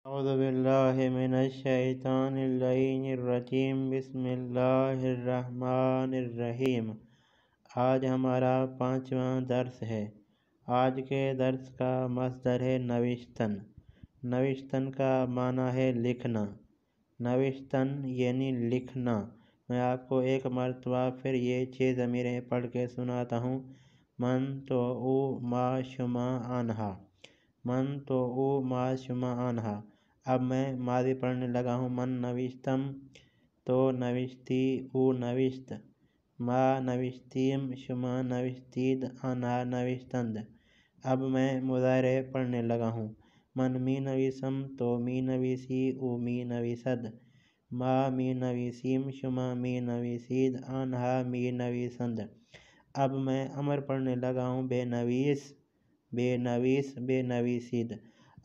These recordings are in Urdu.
اعوذ باللہ من الشیطان اللعین الرجیم بسم اللہ الرحمن الرحیم۔ آج ہمارا 5واں درس ہے۔ آج کے درس کا مصدر ہے نوشتن۔ نوشتن کا معنی ہے لکھنا۔ نوشتن یعنی لکھنا۔ میں آپ کو ایک مرتبہ پھر یہ 6 ضمیریں پڑھ کے سناتا ہوں۔ من تو او ما شما آنہا، من تو او ما شما آنہا۔ اب میں ماضی پڑھنے لگا ہوں۔ من نوشتم، تو نوشتی، او نوشت، ما نوشتیم، شما نوشتید، آنہا نوشتند۔ اب میں مضارع پڑھنے لگا ہوں۔ من می نویسم، تو می نویسی، او می نویسد، ما می نویسیم، شما می نویسید، آنہا می نویسند۔ اب میں امر پڑھنے لگا ہوں۔ بے نویس، بے نویس، بے نویسید۔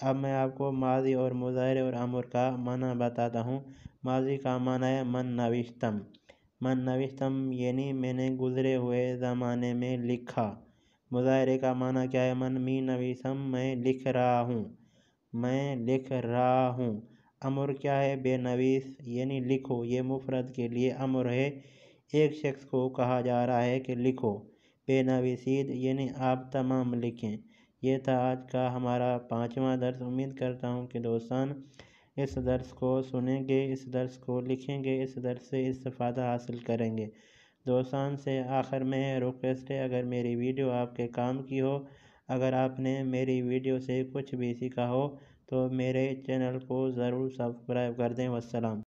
اب میں آپ کو ماضی اور مضارع اور امر کا معنی بتاتا ہوں۔ ماضی کا معنی ہے من نوشتم۔ من نوشتم یعنی میں نے گزرے ہوئے زمانے میں لکھا۔ مضارع کا معنی کیا ہے؟ من می نویسم، میں لکھ رہا ہوں، میں لکھ رہا ہوں۔ امر کیا ہے؟ بے نویس یعنی لکھو۔ یہ مفرد کے لیے امر ہے، ایک شخص کو کہا جا رہا ہے کہ لکھو۔ بے نویسید یعنی آپ تمام لکھیں۔ یہ تھا آج کا ہمارا 5واں درس۔ امید کرتا ہوں کہ دوستان اس درس کو سنیں گے، اس درس کو لکھیں گے، اس درس سے استفادہ حاصل کریں گے۔ دوستان سے آخر میں ریکویسٹ ہے، اگر میری ویڈیو آپ کے کام کی ہو، اگر آپ نے میری ویڈیو سے کچھ بھی سیکھا ہو تو میرے چینل کو ضرور سبسکرائب کر دیں۔ والسلام۔